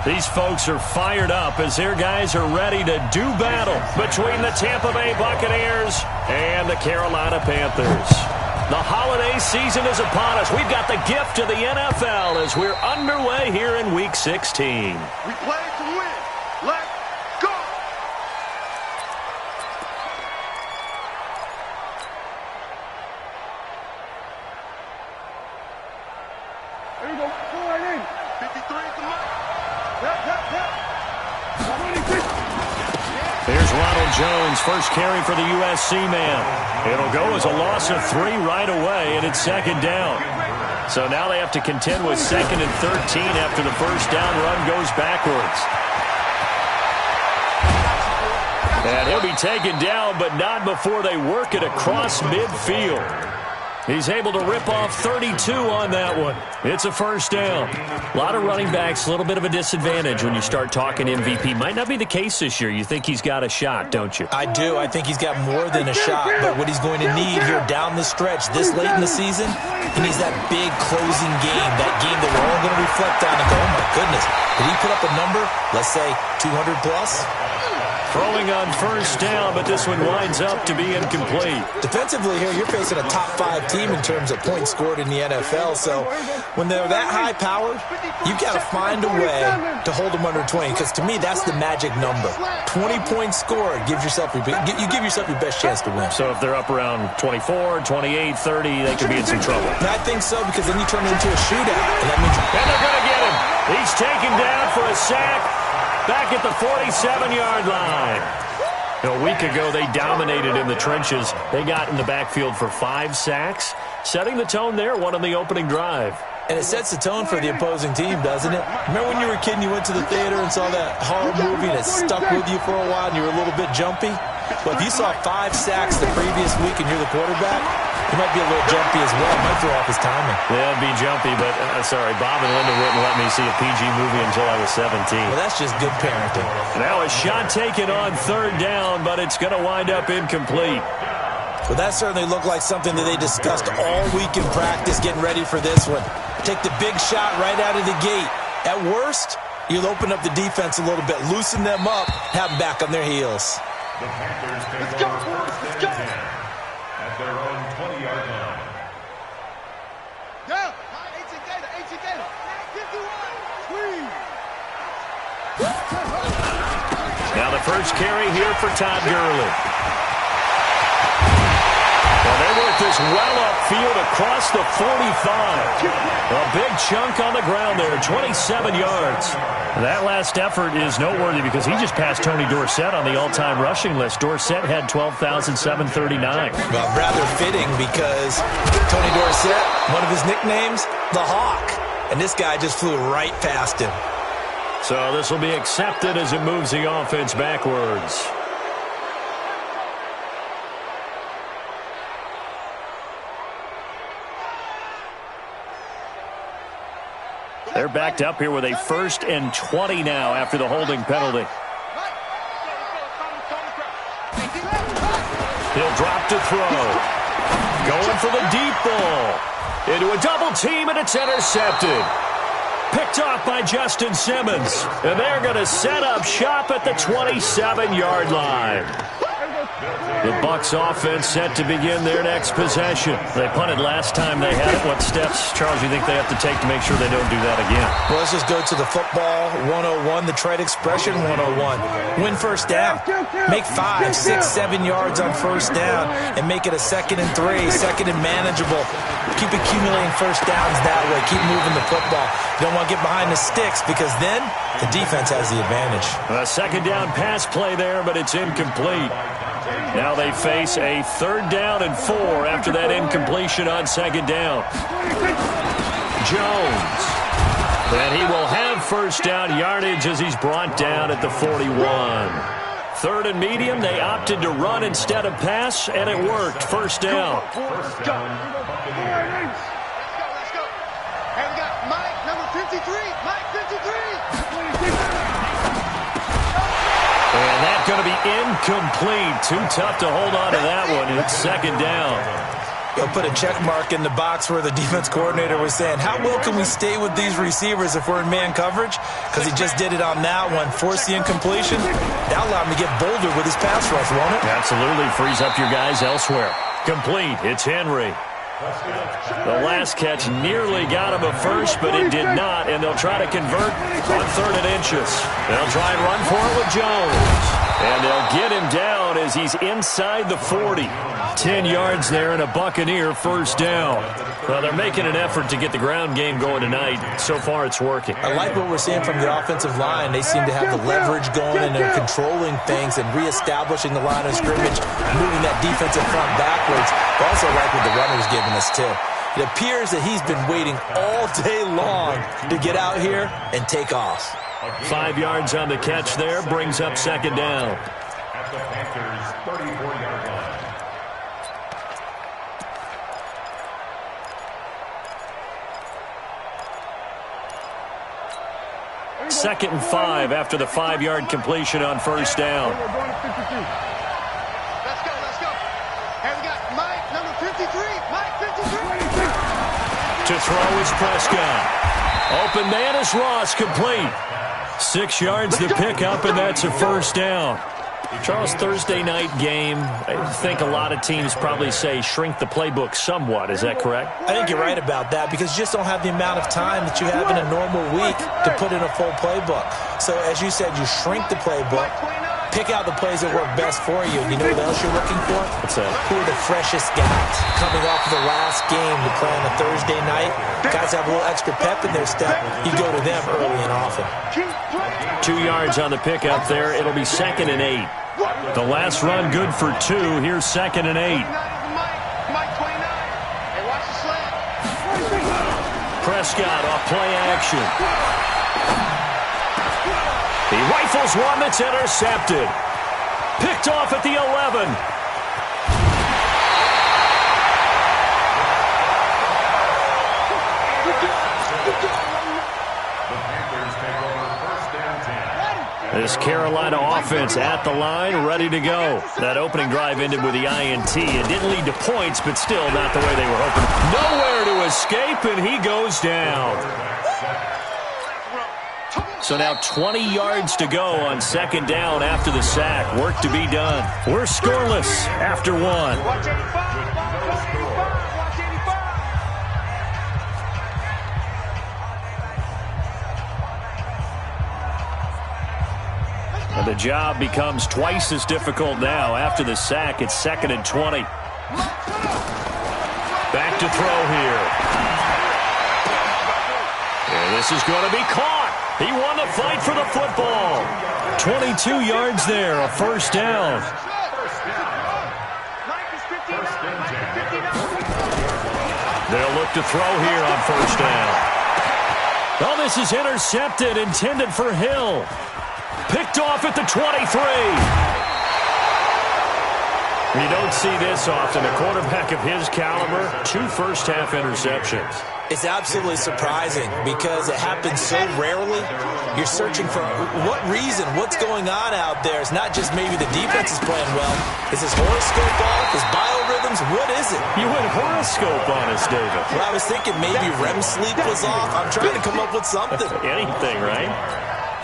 These folks are fired up as their guys are ready to do battle between the Tampa Bay Buccaneers and the Carolina Panthers. The holiday season is upon us. We've got the gift of the NFL as we're underway here in Week 16. We play to win. Let's go! There you go. Go right in. 53 to Mike. Here's Ronald Jones, first carry for the USC man. It'll go as a loss of 3 right away, and it's second down. So now they have to contend with 2nd and 13 after the first down run goes backwards. And he'll be taken down, but not before they work it across midfield. He's able to rip off 32 on that one. It's a first down. A lot of running backs, a little bit of a disadvantage when you start talking MVP. Might not be the case this year. You think he's got a shot, don't you? I do. I think he's got more than a shot. But what he's going to need here down the stretch this late in the season, he needs that big closing game, that game that we're all going to reflect on and go, oh, my goodness. Did he put up a number, let's say, 200 plus? Throwing on first down, but this one winds up to be incomplete. Defensively here, you're facing a top 5 team in terms of points scored in the NFL. So when they're that high-powered, you've got to find a way to hold them under 20. Because to me, that's the magic number. 20 points scored gives yourself you give yourself your best chance to win. So if they're up around 24, 28, 30, they could be in some trouble. I think so, because then you turn it into a shootout. And that means and they're going to get him. He's taken down for a sack. Back at the 47-yard line. A week ago, they dominated in the trenches. They got in the backfield for 5 sacks, setting the tone there, one on the opening drive. And it sets the tone for the opposing team, doesn't it? Remember when you were a kid and you went to the theater and saw that horror movie and it stuck with you for a while and you were a little bit jumpy? Well, if you saw 5 sacks the previous week and you're the quarterback, you might be a little jumpy as well. It might throw off his timing. Yeah, it'd be jumpy, but sorry, Bob and Linda wouldn't let me see a PG movie until I was 17. Well, that's just good parenting. Now a shot taken on third down, but it's going to wind up incomplete. Well, that certainly looked like something that they discussed all week in practice, getting ready for this one. Take the big shot right out of the gate. At worst, you'll open up the defense a little bit, loosen them up, have them back on their heels. The Panthers take over the 10 at their own 20-yard line. Yeah. Now the first carry here for Todd Gurley. Well, they work this well upfield across the 45. A big chunk on the ground there, 27 yards. That last effort is noteworthy because he just passed Tony Dorsett on the all-time rushing list. Dorsett had 12,739. Well, rather fitting because Tony Dorsett, one of his nicknames, the Hawk. And this guy just flew right past him. So this will be accepted as it moves the offense backwards. They're backed up here with a 1st and 20 now after the holding penalty. He'll drop to throw. Going for the deep ball. Into a double team, and it's intercepted. Picked off by Justin Simmons. And they're going to set up shop at the 27-yard line. The Bucs offense set to begin their next possession. They punted last time they had it. What steps, Charles, you think they have to take to make sure they don't do that again? Well, let's just go to the football 101, the trade expression 101. Win first down. Make 5, 6, 7 yards on first down and make it a 2nd and 3, 2nd and manageable. Keep accumulating first downs that way. Keep moving the football. You don't want to get behind the sticks because then the defense has the advantage. A 2nd down pass play there, but it's incomplete. Now they face a 3rd down and 4 after that incompletion on 2nd down. Jones. And he will have first down yardage as he's brought down at the 41. 3rd and medium, they opted to run instead of pass, and it worked. First down. Let's go. And we got Mike, number 53. Mike, 53. And that's going to be incomplete. Too tough to hold on to that one. It's 2nd down. They'll put a check mark in the box where the defense coordinator was saying, how well can we stay with these receivers if we're in man coverage? Because he just did it on that one, forced the incompletion. That'll allow him to get bolder with his pass rush, won't it? Absolutely. Frees up your guys elsewhere. Complete. It's Henry. The last catch nearly got him a first, but it did not, and they'll try to convert on 3rd and inches. They'll try and run for it with Jones. And they'll get him down as he's inside the 40. 10 yards there and a Buccaneer first down. Well, they're making an effort to get the ground game going tonight. So far, it's working. I like what we're seeing from the offensive line. They seem to have the leverage going, and they're controlling things and reestablishing the line of scrimmage, moving that defensive front backwards. I also like what the runner's giving us, too. It appears that he's been waiting all day long to get out here and take off. 5 yards on the catch there, brings up 2nd down. At the Panthers' 34-yard line. 2nd and 5 after the 5-yard completion on first down. Let's go, let's go. Here we got Mike, number 53. Mike, 53. To throw is Prescott. Open man is Ross, complete. 6 yards to pick up, and that's a first down. Charles, Thursday night game, I think a lot of teams probably say shrink the playbook somewhat. Is that correct? I think you're right about that because you just don't have the amount of time that you have in a normal week to put in a full playbook. So, as you said, you shrink the playbook, pick out the plays that work best for you. You know what else you're looking for? What's that? Who are the freshest guys coming off of the last game to play on a Thursday night? Guys have a little extra pep in their step. You go to them early and often. 2 yards on the pickup there. It'll be 2nd and 8. The last run good for 2. Here's 2nd and 8. Mike 29. Hey, watch the slant. Prescott off play action. He rifles one that's intercepted. Picked off at the 11. This Carolina offense at the line, ready to go. That opening drive ended with the INT. It didn't lead to points, but still not the way they were hoping. Nowhere to escape, and he goes down. So now 20 yards to go on 2nd down after the sack. Work to be done. We're scoreless after 1. Watch 85. Watch 85. Watch 85. And the job becomes twice as difficult now. After the sack, it's 2nd and 20. Back to throw here. And this is going to be caught. He won the fight for the football. 22 yards there, a first down. They'll look to throw here on first down. Oh, this is intercepted, intended for Hill. Picked off at the 23. You don't see this often. A quarterback of his caliber, 2 first-half interceptions. It's absolutely surprising because it happens so rarely. You're searching for what reason, what's going on out there. It's not just maybe the defense is playing well. Is his horoscope off? His biorhythms? What is it? You went horoscope on us, David. Well, I was thinking maybe REM sleep was off. I'm trying to come up with something. Anything, right?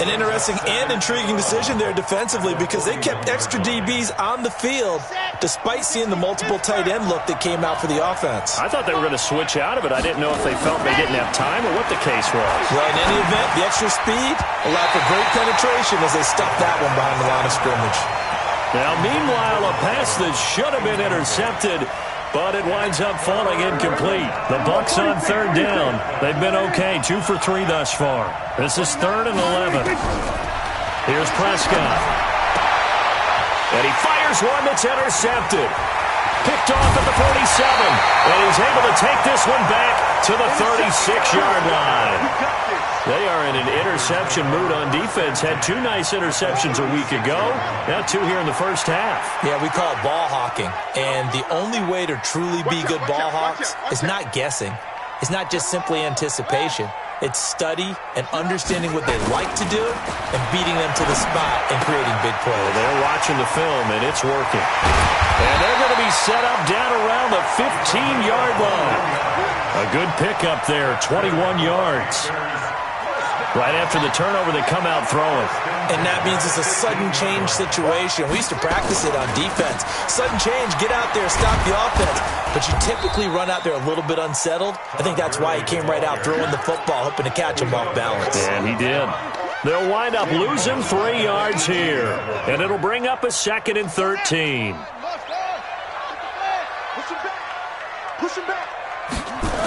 An interesting and intriguing decision there defensively because they kept extra DBs on the field despite seeing the multiple tight end look that came out for the offense. I thought they were going to switch out of it. I didn't know if they felt they didn't have time or what the case was. Well, in any event, the extra speed allowed for great penetration as they stuffed that one behind the line of scrimmage. Now, meanwhile, a pass that should have been intercepted, but it winds up falling incomplete. The Bucs on 3rd down. They've been okay, 2 for 3 thus far. This is 3rd and 11. Here's Prescott. And he fires one that's intercepted. Picked off at the 47. And he's able to take this one back to the 36-yard line. They are in an interception mood on defense. Had 2 nice interceptions a week ago. Now 2 here in the first half. Yeah, we call it ball hawking. And the only way to truly be good ball hawks is not guessing. It's not just simply anticipation. It's study and understanding what they like to do and beating them to the spot and creating big plays. Well, they're watching the film, and it's working. And they're going to be set up down around the 15-yard line. A good pickup there, 21 yards. Right after the turnover, they come out throwing. And that means it's a sudden change situation. We used to practice it on defense. Sudden change, get out there, stop the offense. But you typically run out there a little bit unsettled. I think that's why he came right out throwing the football, hoping to catch him off balance. And he did. They'll wind up losing 3 yards here. And it'll bring up a 2nd and 13. Push him back.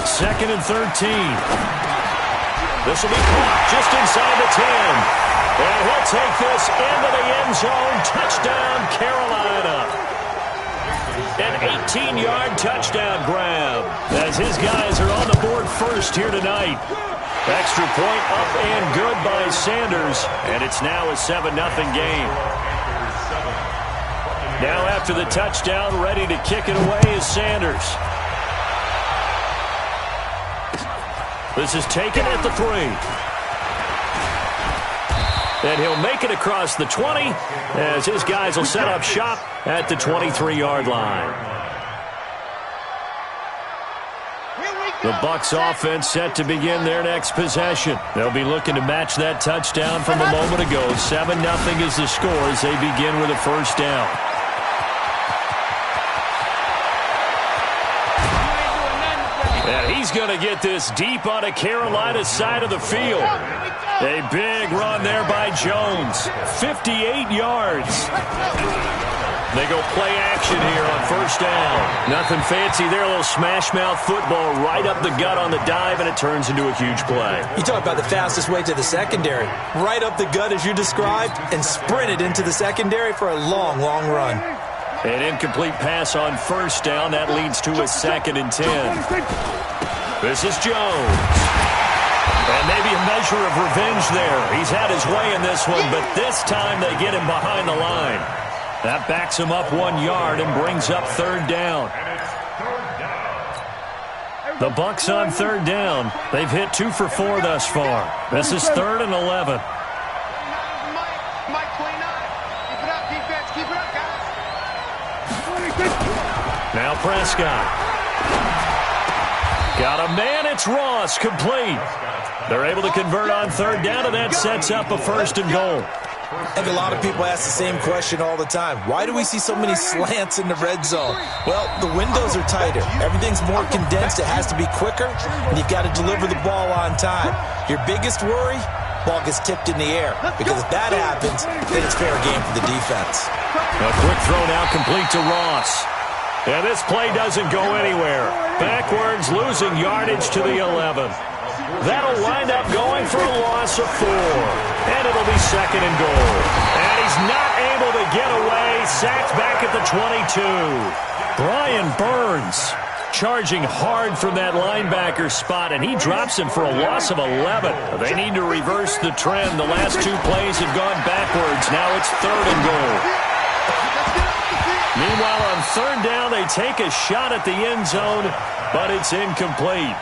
2nd and 13. This will be caught just inside the 10. And he'll take this into the end zone. Touchdown, Carolina. An 18-yard touchdown grab as his guys are on the board first here tonight. Extra point up and good by Sanders. And it's now a 7-0 game. Now after the touchdown, ready to kick it away is Sanders. This is taken at the 3. And he'll make it across the 20 as his guys will set up shop at the 23-yard line. The Bucs offense set to begin their next possession. They'll be looking to match that touchdown from a moment ago. 7-0 is the score as they begin with a first down. And he's going to get this deep on a Carolina side of the field. A big run there by Jones. 58 yards. They go play action here on first down. Nothing fancy there. A little smash-mouth football right up the gut on the dive, and it turns into a huge play. You talk about the fastest way to the secondary. Right up the gut as you described and sprinted into the secondary for a long, long run. An incomplete pass on first down. That leads to a 2nd and 10. This is Jones. And maybe a measure of revenge there. He's had his way in this one, but this time they get him behind the line. That backs him up 1 yard and brings up 3rd down. The Bucs on 3rd down. They've hit 2 for 4 thus far. This is 3rd and 11. Mike 29. Keep it up, defense. Keep it up, guys. Now Prescott. Got a man. It's Ross. Complete. They're able to convert on 3rd down, and that sets up a 1st and goal. I think a lot of people ask the same question all the time. Why do we see so many slants in the red zone? Well, the windows are tighter. Everything's more condensed. It has to be quicker, and you've got to deliver the ball on time. Your biggest worry? Ball gets tipped in the air. Because if that happens, then it's fair game for the defense. A quick throw now complete to Ross. And this play doesn't go anywhere. Backwards, losing yardage to the 11. That'll wind up going for a loss of 4. And it'll be 2nd and goal. And he's not able to get away. Sacked back at the 22. Brian Burns charging hard from that linebacker spot, and he drops him for a loss of 11. They need to reverse the trend. The last 2 plays have gone backwards. Now it's 3rd and goal. Meanwhile, on 3rd down, they take a shot at the end zone, but it's incomplete.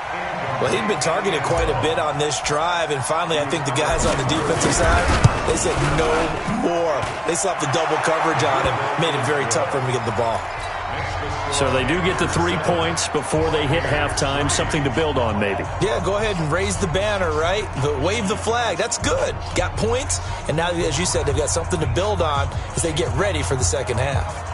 Well, he'd been targeted quite a bit on this drive, and finally I think the guys on the defensive side, they said no more. They slapped the double coverage on him, made it very tough for him to get the ball. So they do get the 3 points before they hit halftime, something to build on maybe. Yeah, go ahead and raise the banner, right? Wave the flag. That's good. Got points, and now, as you said, they've got something to build on as they get ready for the second half.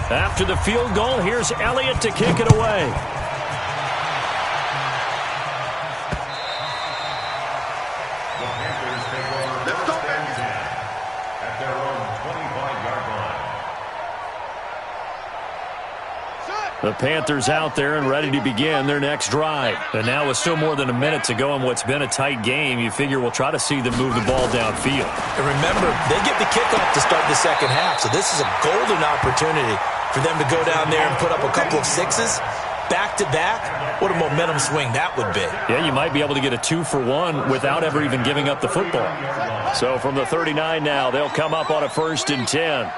After the field goal, here's Elliott to kick it away. At their own 25-yard line. The Panthers out there and ready to begin their next drive. And now with still more than a minute to go in what's been a tight game, you figure we'll try to see them move the ball downfield. And remember, they get the kickoff to start the second half, so this is a golden opportunity for them to go down there and put up a couple of 6s back-to-back. What a momentum swing that would be. Yeah, you might be able to get a 2-for-1 without ever even giving up the football. So from the 39 now, they'll come up on a 1st and 10.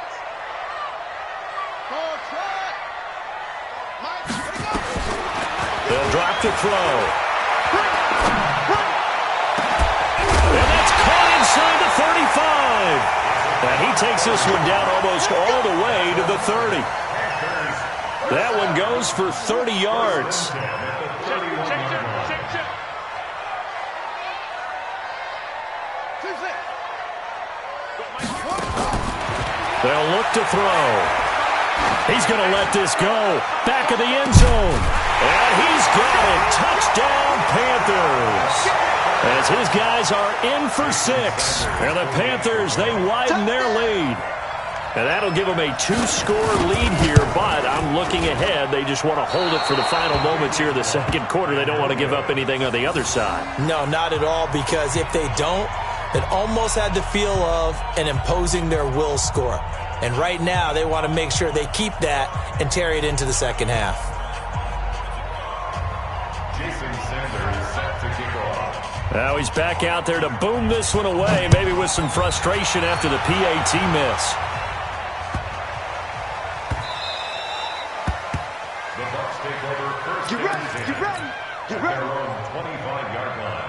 They'll drop to throw. And that's caught inside the 35. And he takes this one down almost all the way to the 30. That one goes for 30 yards. They'll look to throw. He's going to let this go. Back of the end zone. And he's got it. Touchdown, Panthers. As his guys are in for 6. And the Panthers, they widen their lead. And that'll give them a 2-score lead here, but I'm looking ahead. They just want to hold it for the final moments here in the second quarter. They don't want to give up anything on the other side. No, not at all, because if they don't, it almost had the feel of an imposing their will score. And right now, they want to make sure they keep that and carry it into the second half. Now he's back out there to boom this one away, maybe with some frustration after the PAT miss. The Bucs take over first. Get ready, get ready, get ready. Their own 25-yard line.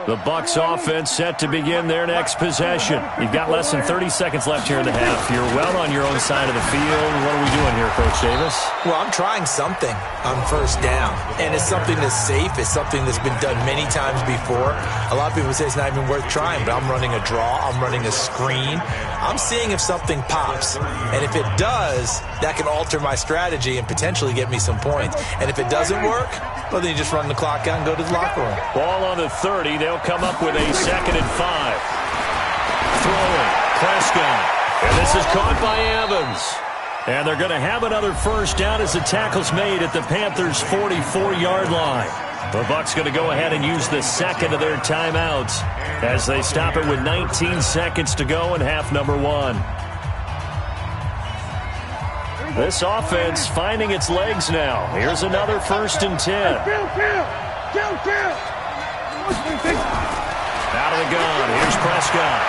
The Bucs offense set to begin their next possession. You've got less than 30 seconds left here in the half. You're well on your own side of the field. What are we doing here, Coach Davis? Well, I'm trying something on first down, and it's something that's safe. It's something that's been done many times before. A lot of people say it's not even worth trying, but I'm running a draw. I'm running a screen. I'm seeing if something pops, and if it does, that can alter my strategy and potentially get me some points. And if it doesn't work, well, then you just run the clock out and go to the locker room. Ball on the 30. They'll come up with a 2nd and 5. Throwing. Prescott. And this is caught by Evans. And they're going to have another first down as the tackle's made at the Panthers' 44-yard line. The Bucs going to go ahead and use the second of their timeouts as they stop it with 19 seconds to go in half number 1. This offense finding its legs now. Here's another 1st and 10. Out of the gun. Here's Prescott.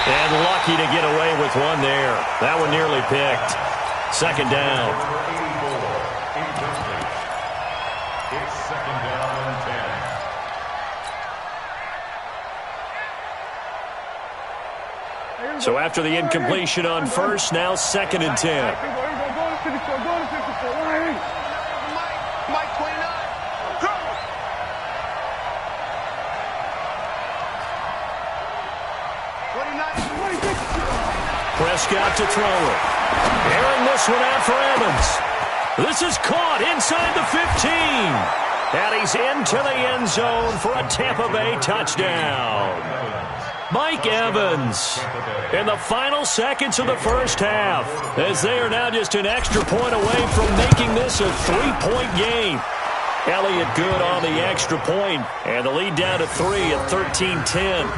And lucky to get away with one there. That one nearly picked. 2nd down. It's 2nd down and 10. So after the incompletion on first, now 2nd and 10. Mike 29. Prescott to throw it. Airing this one out for Evans. This is caught inside the 15. And he's into the end zone for a Tampa Bay touchdown. Mike Evans in the final seconds of the first half, as they are now just an extra point away from making this a 3-point game. Elliott good on the extra point, and the lead down to 3 at 13-10.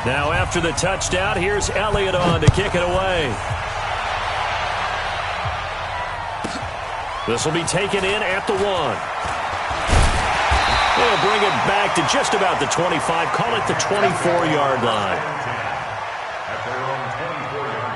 Now after the touchdown, here's Elliott on to kick it away. This will be taken in at the 1. They'll bring it back to just about the 25. Call it the 24-yard line. At their own 24-yard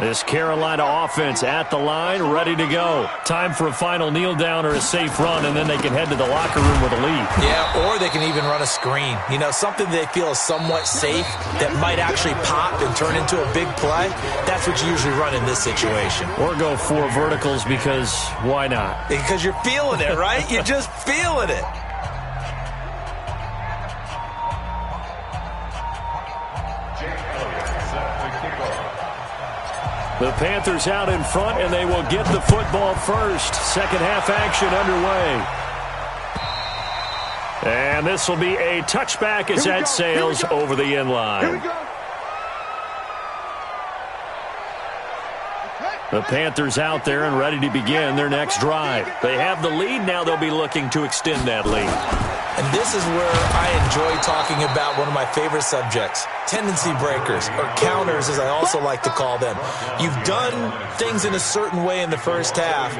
line. This Carolina offense at the line, ready to go. Time for a final kneel down or a safe run, and then they can head to the locker room with a lead. Yeah, or they can even run a screen. You know, something they feel is somewhat safe that might actually pop and turn into a big play. That's what you usually run in this situation. Or go 4 verticals because why not? Because you're feeling it, right? You're just feeling it. The Panthers out in front, and they will get the football first. Second half action underway. And this will be a touchback as that sails over the end line. Here we go. Okay. The Panthers out there and ready to begin their next drive. They have the lead now. They'll be looking to extend that lead. And this is where I enjoy talking about one of my favorite subjects, tendency breakers, or counters as I also like to call them. You've done things in a certain way in the first half,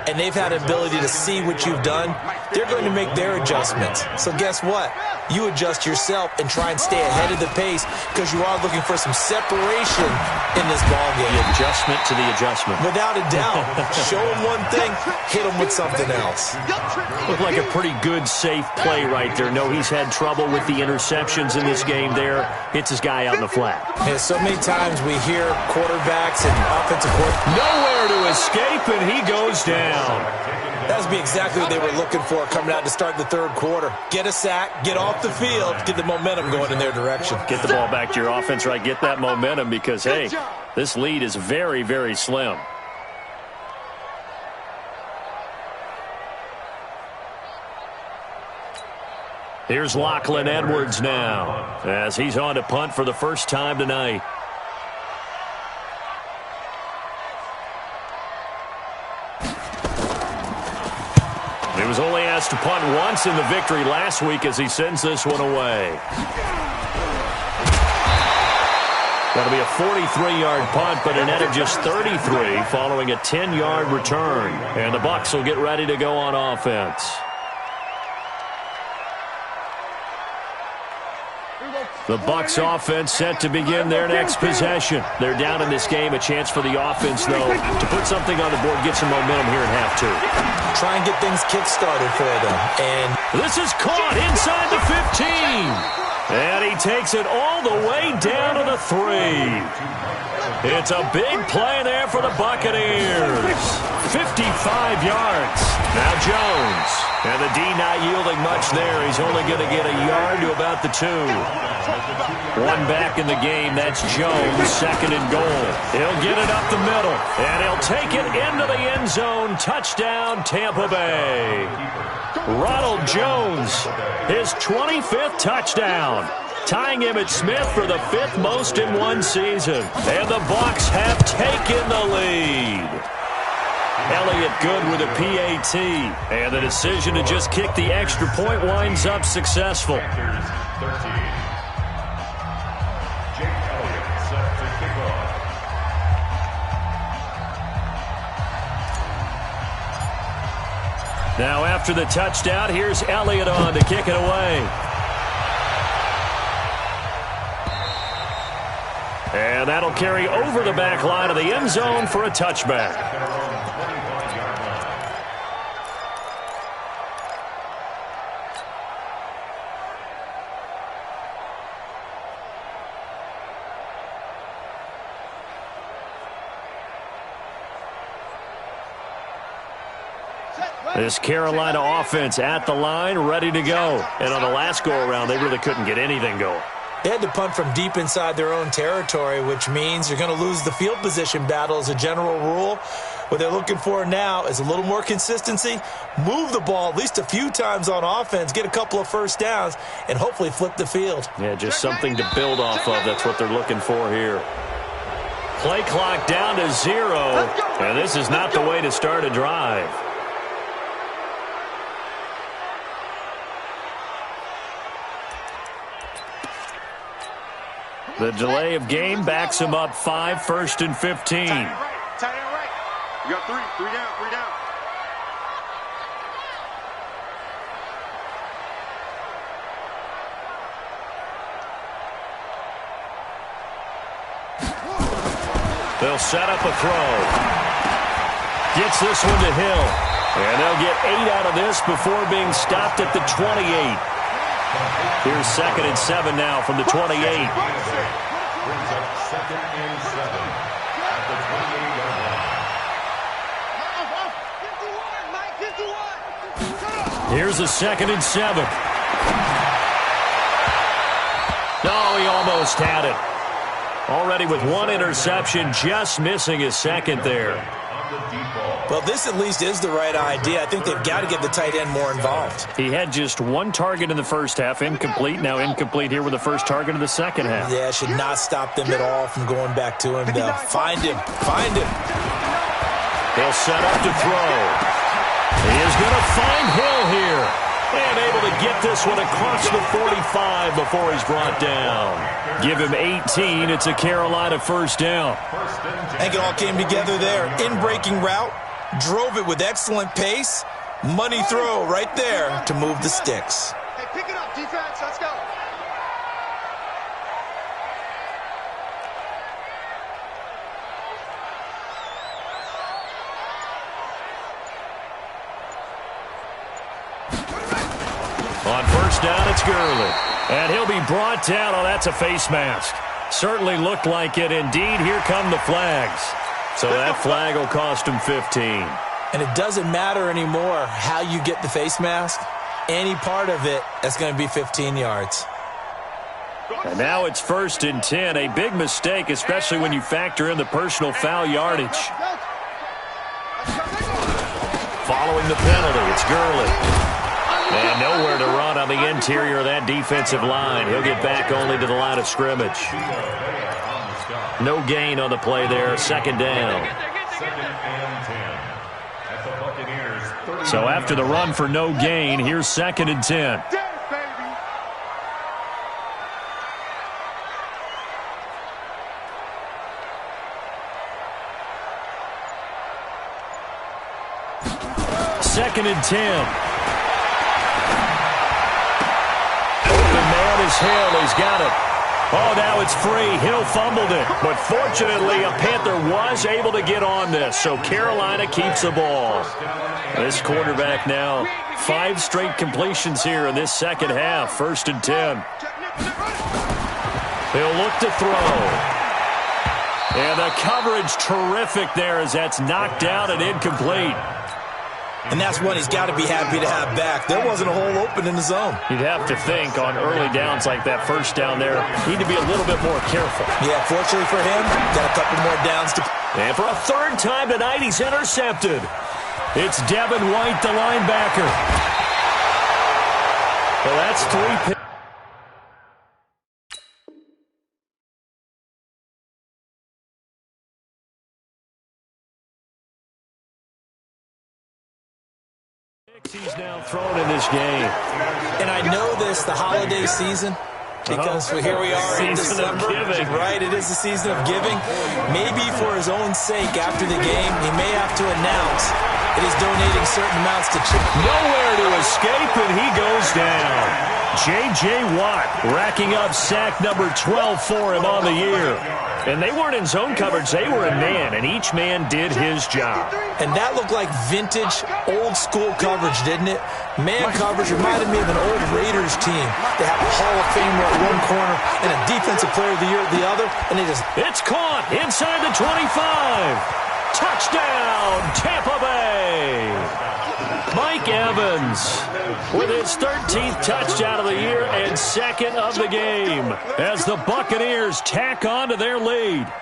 and they've had an ability to see what you've done. They're going to make their adjustments. So guess what? You adjust yourself and try and stay ahead of the pace because you are looking for some separation in this ballgame. The adjustment to the adjustment. Without a doubt. Show them one thing, hit them with something else. Looked like a pretty good, safe play right there. No, he's had trouble with the interceptions in this game there. Hits his guy out in the flat. Yeah, so many times we hear quarterbacks and offensive coordinators. Nowhere to escape, and he goes down. That would be exactly what they were looking for coming out to start the third quarter. Get a sack, get off the field, get the momentum going in their direction. Get the ball back to your offense, right? Get that momentum because, hey, this lead is very, very slim. Here's Lachlan Edwards now as he's on to punt for the first time tonight. He was only asked to punt once in the victory last week as he sends this one away. That'll be a 43-yard punt, but a net of just 33 following a 10-yard return. And the Bucs will get ready to go on offense. The Bucs offense set to begin their next possession. They're down in this game. A chance for the offense, though, to put something on the board, get some momentum here in half two. Try and get things kick-started for them. And this is caught inside the 15. And he takes it all the way down to the 3. It's a big play there for the Buccaneers. 55 yards. Now Jones. And the D not yielding much there. He's only going to get a yard to about the 2. One back in the game. That's Jones, second and goal. He'll get it up the middle. And he'll take it into the end zone. Touchdown, Tampa Bay. Ronald Jones, his 25th touchdown. Tying him at Smith for the 5th most in one season. And the Bucs have taken the lead. Elliott good with a PAT. And the decision to just kick the extra point winds up successful. Now after the touchdown, here's Elliott on to kick it away. And that'll carry over the back line of the end zone for a touchback. This Carolina offense at the line, ready to go. And on the last go-around, they really couldn't get anything going. They had to punt from deep inside their own territory, which means you're going to lose the field position battle as a general rule. What they're looking for now is a little more consistency, move the ball at least a few times on offense, get a couple of first downs, and hopefully flip the field. Yeah, just something to build off of. That's what they're looking for here. Play clock down to 0, and this is not the way to start a drive. The delay of game backs him up 5, 1st and 15. Tight end right. You got 3 down, 3 down. They'll set up a throw. Gets this one to Hill. And they'll get 8 out of this before being stopped at the 28. Here's 2nd and 7 now from the 28. Brings up 2nd and 7 at the 28-yard line. Mike, 51. Here's a 2nd and 7. No, he almost had it. Already with 1 interception, just missing his 2nd there. Well, this at least is the right idea. I think they've got to get the tight end more involved. He had just 1 target in the first half, incomplete. Now incomplete here with the first target of the second half. Yeah, should not stop them at all from going back to him, though. Find him. Find him. He'll set up to throw. He is going to find Hill here. And able to get this one across the 45 before he's brought down. Give him 18. It's a Carolina first down. I think it all came together there. In-breaking route. Drove it with excellent pace. Money throw right there to move the sticks. Hey, pick it up, defense. Let's go. On first down, it's Gurley. And he'll be brought down. Oh, that's a face mask. Certainly looked like it. Indeed, here come the flags. So that flag will cost him 15. And it doesn't matter anymore how you get the face mask. Any part of it, that's going to be 15 yards. And now it's 1st and 10. A big mistake, especially when you factor in the personal foul yardage. Following the penalty, it's Gurley. And nowhere to run on the interior of that defensive line. He'll get back only to the line of scrimmage. No gain on the play there. 2nd down. So after the run for no gain, here's 2nd and 10. Second and 10. Hill, he's got it. Oh, now it's free. Hill fumbled it. But fortunately, a Panther was able to get on this, so Carolina keeps the ball. This quarterback now, 5 straight completions here in this second half. 1st and 10. He'll look to throw. And the coverage terrific there as that's knocked down and incomplete. And that's one he's got to be happy to have back. There wasn't a hole open in the zone. You'd have to think on early downs like that first down there, need to be a little bit more careful. Yeah, fortunately for him, got a couple more downs to... And for a 3rd time tonight, he's intercepted. It's Devin White, the linebacker. Well, that's 3 picks. He's now thrown in this game. And I know this, the holiday season, because here we are in December, right? It is the season of giving. Maybe for his own sake, after the game, he may have to announce that he's donating certain amounts to children. Nowhere to escape, and he goes down. J.J. Watt racking up sack number 12 for him on the year. And they weren't in zone coverage. They were in man, and each man did his job. And that looked like vintage, old-school coverage, didn't it? Man coverage reminded me of an old Raiders team. They have a Hall of Famer at one corner and a Defensive Player of the Year at the other, and they just... It's caught inside the 25. Touchdown, Tampa Bay. Mike Evans with his 13th touchdown of the year and 2nd of the game as the Buccaneers tack on to their lead.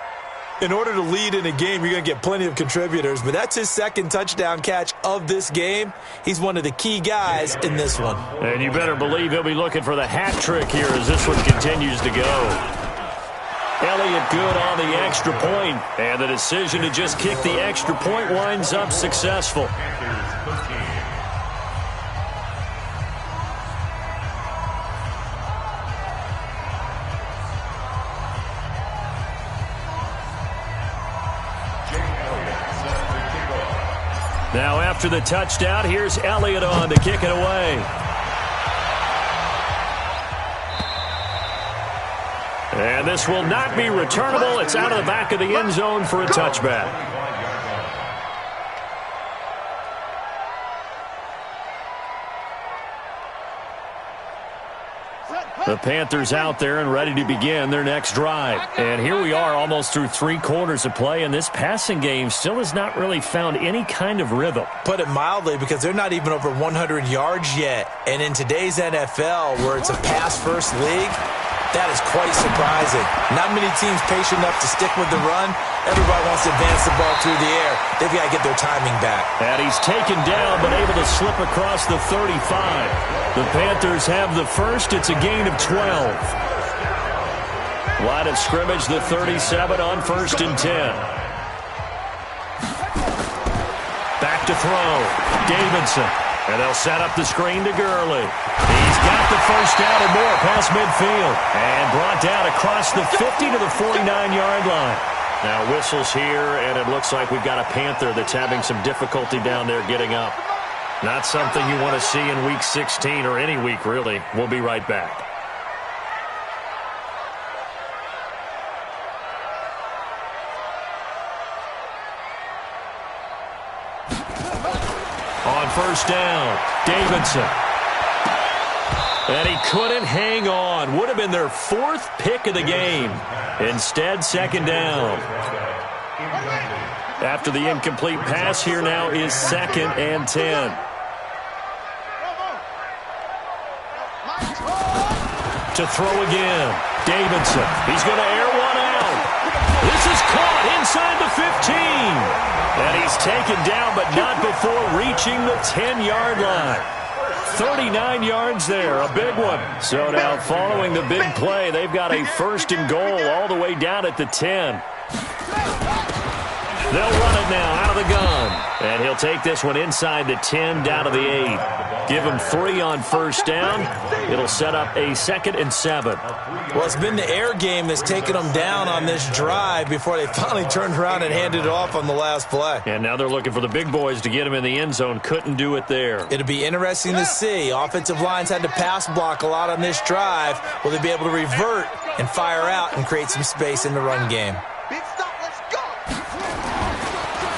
In order to lead in a game, you're going to get plenty of contributors, but that's his 2nd touchdown catch of this game. He's one of the key guys in this one. And you better believe he'll be looking for the hat trick here as this one continues to go. Elliott good on the extra point, and the decision to just kick the extra point winds up successful. Now after the touchdown, here's Elliott on to kick it away. And this will not be returnable. It's out of the back of the end zone for a touchback. The Panthers out there and ready to begin their next drive. And here we are almost through 3 quarters of play, and this passing game still has not really found any kind of rhythm. Put it mildly, because they're not even over 100 yards yet. And in today's NFL, where it's a pass-first league, that is quite surprising. Not many teams patient enough to stick with the run. Everybody wants to advance the ball through the air. They've got to get their timing back. And he's taken down, but able to slip across the 35. The Panthers have the first. It's a gain of 12. Line of scrimmage, the 37 on 1st and 10. to throw. Davidson. And they'll set up the screen to Gurley. He's got the first down and more past midfield. And brought down across the 50 to the 49-yard line. Now whistles here, and it looks like we've got a Panther that's having some difficulty down there getting up. Not something you want to see in Week 16 or any week, really. We'll be right back. On first down, Davidson. And he couldn't hang on. Would have been their fourth pick of the game. Instead, second down. After the incomplete pass, here now is 2nd and 10. To throw again, Davidson. He's going to air one out. This is caught inside the 15. And he's taken down, but not before reaching the 10-yard line. 39 yards there, a big one. So now following the big play, they've got a 1st and goal all the way down at the 10. They'll run it now out of the gun. And he'll take this one inside the 10 down to the 8. Give him 3 on first down. It'll set up a 2nd and 7. Well, it's been the air game that's taken them down on this drive before they finally turned around and handed it off on the last play. And now they're looking for the big boys to get him in the end zone. Couldn't do it there. It'll be interesting to see. Offensive lines had to pass block a lot on this drive. Will they be able to revert and fire out and create some space in the run game?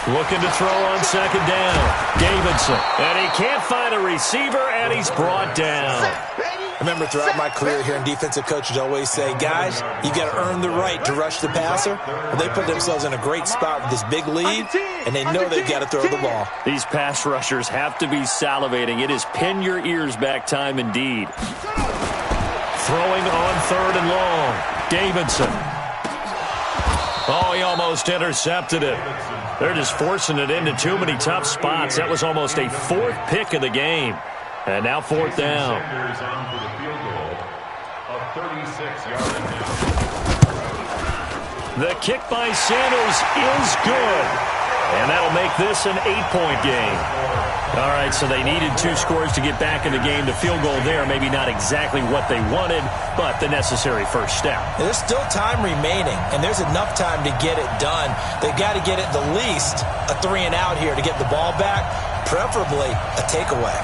Looking to throw on second down. Davidson. And he can't find a receiver, and he's brought down. I remember throughout my career hearing defensive coaches always say, guys, you got to earn the right to rush the passer. Well, they put themselves in a great spot with this big lead, and they know they've got to throw the ball. These pass rushers have to be salivating. It is pin your ears back time indeed. Throwing on 3rd and long. Davidson. Oh, he almost intercepted it. They're just forcing it into too many tough spots. That was almost a 4th pick of the game. And now 4th down. The kick by Sanders is good. And that'll make this an 8-point game. All right, so they needed 2 scores to get back in the game. The field goal there, maybe not exactly what they wanted, but the necessary first step. There's still time remaining, and there's enough time to get it done. They've got to get at the least a 3 and out here to get the ball back, preferably a takeaway.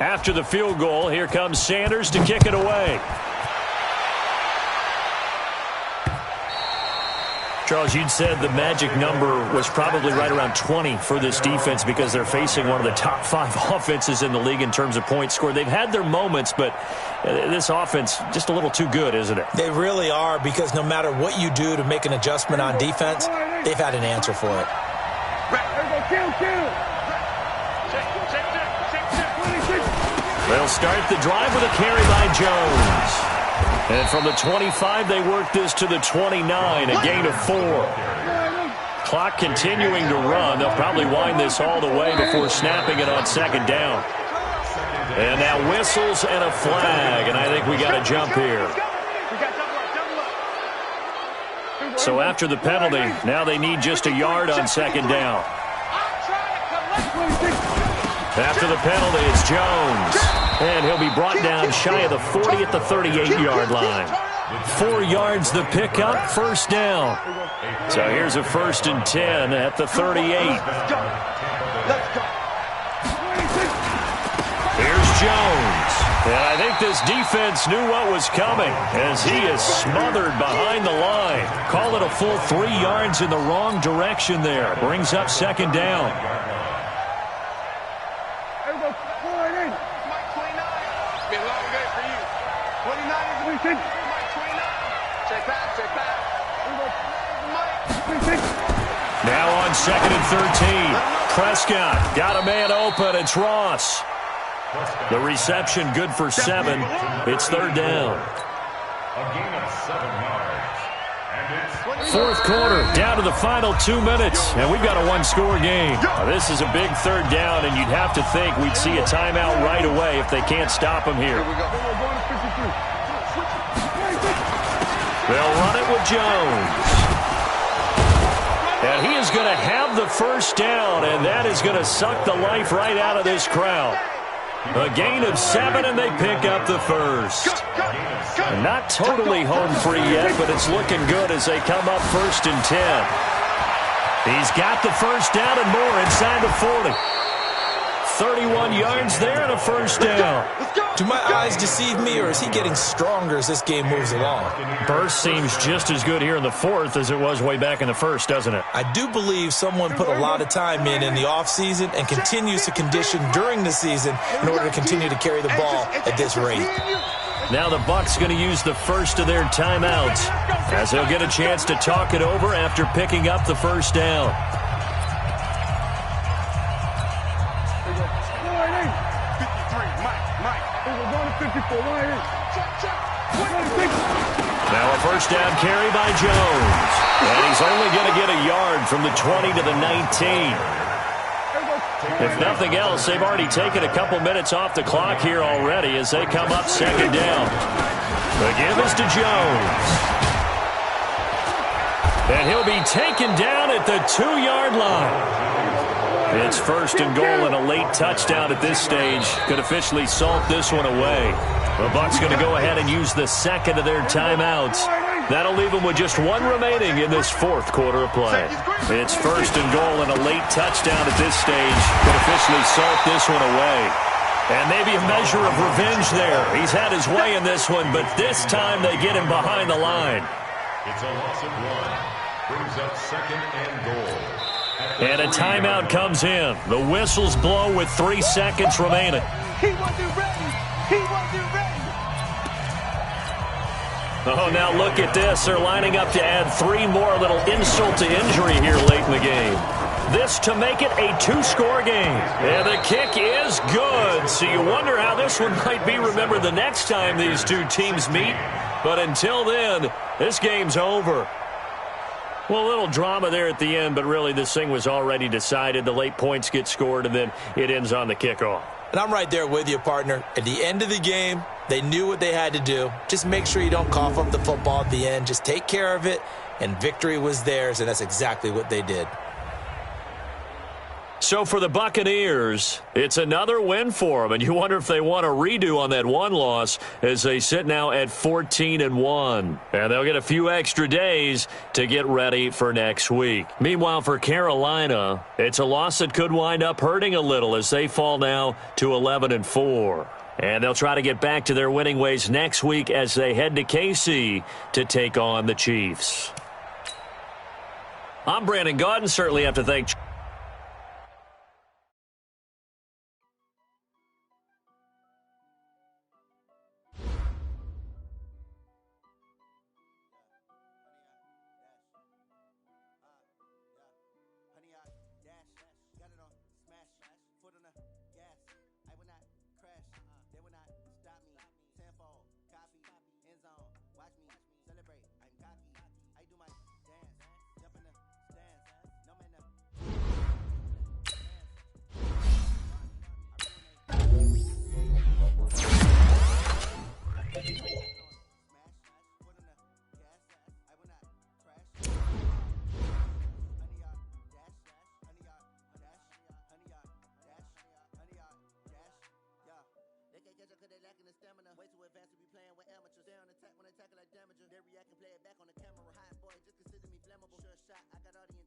After the field goal, here comes Sanders to kick it away. Charles, you'd said the magic number was probably right around 20 for this defense because they're facing one of the top 5 offenses in the league in terms of points scored. They've had their moments, but this offense just a little too good, isn't it? They really are, because no matter what you do to make an adjustment on defense, they've had an answer for it. They'll start the drive with a carry by Jones. And from the 25, they work this to the 29, a gain of 4. Clock continuing to run. They'll probably wind this all the way before snapping it on second down. And now whistles and a flag, and I think we got a jump here. So after the penalty, now they need just a yard on second down. After the penalty, it's Jones. And he'll be brought down shy of the 40 at the 38-yard line. 4 yards the pickup, first down. So here's a 1st and 10 at the 38. Here's Jones. And I think this defense knew what was coming as he is smothered behind the line. Call it a full 3 yards in the wrong direction there. Brings up second down. Now on 2nd and 13. Prescott got a man open. It's Ross. The reception good for 7. It's 3rd down. A gain of 7 yards. And it's 4th quarter, down to the final 2 minutes, and we've got a one-score game. Now, this is a big 3rd down, and you'd have to think we'd see a timeout right away if they can't stop him here. They'll run it with Jones. And he is going to have the 1st down, and that is going to suck the life right out of this crowd. A gain of 7, and they pick up the 1st. Not totally home free yet, but it's looking good as they come up 1st and 10. He's got the 1st down and more inside the 40. 31 yards there and a 1st down. Do my eyes deceive me, or is he getting stronger as this game moves along? Burst seems just as good here in the 4th as it was way back in the 1st, doesn't it? I do believe someone put a lot of time in the offseason and continues to condition during the season in order to continue to carry the ball at this rate. Now the Bucs going to use the 1st of their timeouts as they'll get a chance to talk it over after picking up the 1st down. Now a 1st down carry by Jones. And he's only going to get a yard from the 20 to the 19. If nothing else, they've already taken a couple minutes off the clock here already as they come up 2nd down. The give is to Jones. And he'll be taken down at the 2-yard line. It's 1st and goal, and a late touchdown at this stage could officially salt this one away. The Bucs going to go ahead and use the 2nd of their timeouts. That'll leave them with just 1 remaining in this 4th quarter of play. It's 1st and goal, and a late touchdown at this stage could officially salt this one away. And maybe a measure of revenge there. He's had his way in this one, but this time they get him behind the line. It's a loss of 1. Brings up 2nd and goal. And a timeout comes in. The whistles blow with 3 seconds remaining. He wasn't ready. He wasn't ready. Oh, now look at this. They're lining up to add 3 more, little insult to injury here late in the game. This to make it a 2-score game. And the kick is good. So you wonder how this one might be remembered the next time these two teams meet. But until then, this game's over. Well, a little drama there at the end, but really this thing was already decided. The late points get scored, and then it ends on the kickoff. And I'm right there with you, partner. At the end of the game, they knew what they had to do. Just make sure you don't cough up the football at the end. Just take care of it, and victory was theirs, and that's exactly what they did. So for the Buccaneers, it's another win for them, and you wonder if they want a redo on that one loss as they sit now at 14-1. And they'll get a few extra days to get ready for next week. Meanwhile, for Carolina, it's a loss that could wind up hurting a little as they fall now to 11-4. And they'll try to get back to their winning ways next week as they head to KC to take on the Chiefs. I'm Brandon Gaudin. Certainly have to thank Way too advanced to be playing with amateurs. They on attack when they tackle like damager. They react and play it back on the camera. Hot boy, just consider me flammable. Sure shot, I got all the